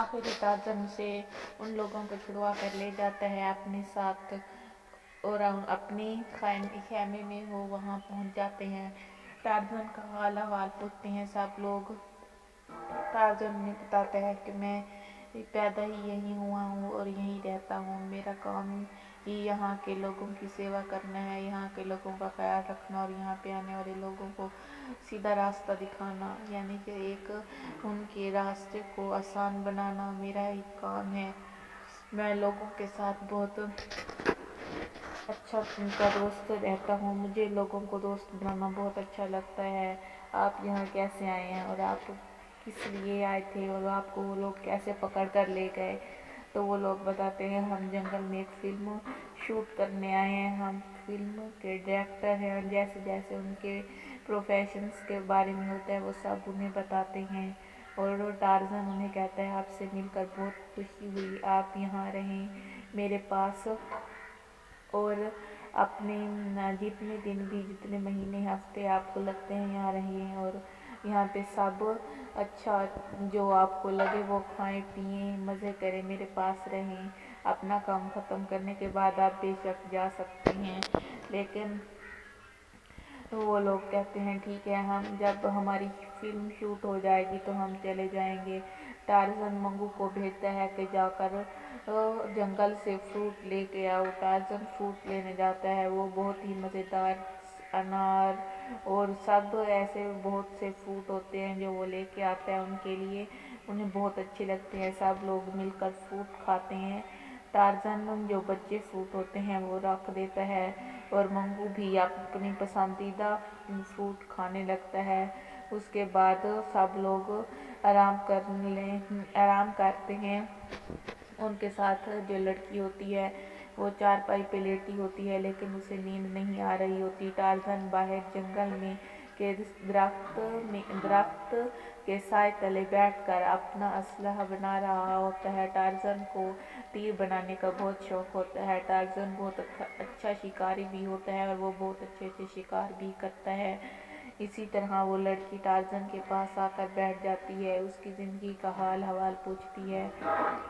आखिर टार्ज़न उसे उन लोगों को छुड़वा कर ले जाता है अपने साथ और हम अपने खैमे में वो वहाँ पहुँच जाते हैं। टार्ज़न का हाल अहवाल पूछते हैं सब लोग। टार्ज़न उन्हें बताता है कि मैं पैदा ही यहीं हुआ हूँ और यहीं रहता हूँ। मेरा काम ही यहाँ के लोगों की सेवा करना है, यहाँ के लोगों का ख्याल रखना और यहाँ पे आने वाले लोगों को सीधा रास्ता दिखाना, यानी कि एक उनके रास्ते को आसान बनाना मेरा ही काम है। मैं लोगों के साथ बहुत अच्छा उनका दोस्त रहता हूँ। मुझे लोगों को दोस्त बनाना बहुत अच्छा लगता है। आप यहाँ कैसे आए हैं और आप किस लिए आए थे और आपको वो लोग कैसे पकड़ कर ले गए? तो वो लोग बताते हैं हम जंगल में एक फ़िल्म शूट करने आए हैं, हम फिल्म के डायरेक्टर हैं। और जैसे जैसे उनके प्रोफेशंस के बारे में होता है वो सब उन्हें बताते हैं। और टार्ज़न उन्हें कहता है आपसे मिलकर बहुत खुशी हुई, आप यहाँ रहें मेरे पास और अपने जितने दिन भी, जितने महीने हफ्ते आपको लगते हैं यहाँ रहें और यहाँ पे सब अच्छा जो आपको लगे वो खाएं पिएं मज़े करें, मेरे पास रहें। अपना काम ख़त्म करने के बाद आप बेशक जा सकते हैं। लेकिन वो लोग कहते हैं ठीक है, हम जब हमारी फिल्म शूट हो जाएगी तो हम चले जाएंगे। टार्ज़न मंगू को भेजता है कि जाकर जंगल से फ्रूट लेके आओ। टार्ज़न फ्रूट लेने जाता है। वो बहुत ही मज़ेदार अनार और सब ऐसे बहुत से फ्रूट होते हैं जो वो लेके आता है उनके लिए। उन्हें बहुत अच्छे लगते हैं। सब लोग मिलकर फ्रूट खाते हैं। टार्ज़न जो बच्चे फ्रूट होते हैं वो रख देता है और मंगू भी अपनी पसंदीदा फ्रूट खाने लगता है। उसके बाद सब लोग आराम करते हैं। उनके साथ जो लड़की होती है वो चारपाई पे लेटी होती है लेकिन उसे नींद नहीं आ रही होती। टार्ज़न बाहर जंगल में के दरख्त के साए तले बैठकर अपना असलहा बना रहा होता है। टार्ज़न को तीर बनाने का बहुत शौक होता है। टार्ज़न बहुत अच्छा शिकारी भी होता है और वो बहुत अच्छे से शिकार भी करता है। इसी तरह वो लड़की टार्ज़न के पास आकर बैठ जाती है, उसकी ज़िंदगी का हाल हवाल पूछती है।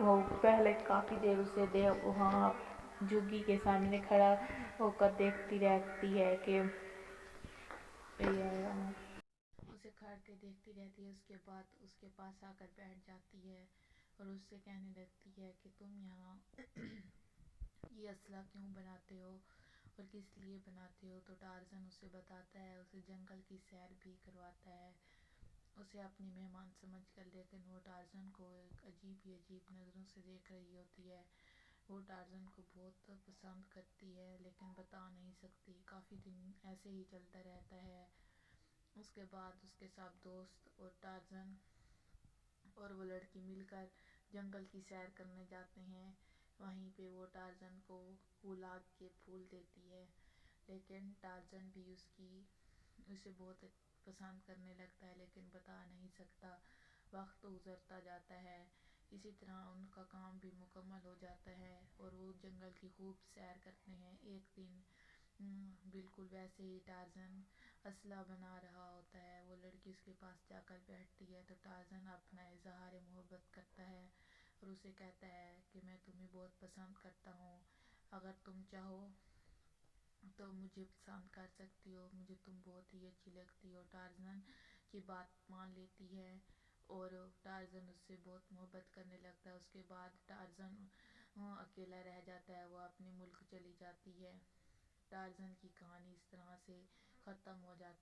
वो पहले काफ़ी देर उसे वहाँ झुग्गी के सामने खड़ा होकर देखती रहती है कि उसे खड़ के देखती रहती है। उसके बाद उसके पास आकर बैठ जाती है और उससे कहने लगती है कि तुम यहाँ ये असला क्यों बनाते हो और किस लिए बनाते हो? तो टार्ज़न उसे बताता है, उसे जंगल की सैर भी करवाता है, उसे अपनी मेहमान समझ कर। लेकिन वो टार्ज़न को एक अजीब ही अजीब नज़रों से देख रही होती है। वो टार्ज़न को बहुत पसंद करती है लेकिन बता नहीं सकती। काफ़ी दिन ऐसे ही चलता रहता है। उसके बाद उसके सब दोस्त और टार्ज़न और वो लड़की मिलकर जंगल की सैर करने जाते हैं। वहीं पे वो टार्ज़न को गुलाब के फूल देती है लेकिन टार्ज़न भी उसे बहुत पसंद करने लगता है लेकिन बता नहीं सकता। वक्त गुज़रता जाता है। इसी तरह उनका काम भी मुकम्मल हो जाता है और वो जंगल की खूब सैर करते हैं। एक दिन बिल्कुल वैसे ही टार्ज़न असला बना रहा होता है। वो लड़की उसके पास जाकर बैठती है तो टार्ज़न अपना इजहार मोहब्बत करता है और उसे कहता है कि मैं तुम्हें बहुत पसंद करता हूँ, अगर तुम चाहो तो मुझे पसंद कर सकती हो, मुझे तुम बहुत ही अच्छी लगती हो। टार्ज़न की बात मान लेती है और टार्ज़न उससे बहुत मोहब्बत करने लगता है। उसके बाद टार्ज़न अकेला रह जाता है, वो अपने मुल्क चली जाती है। टार्ज़न की कहानी इस तरह से ख़त्म हो जाती है।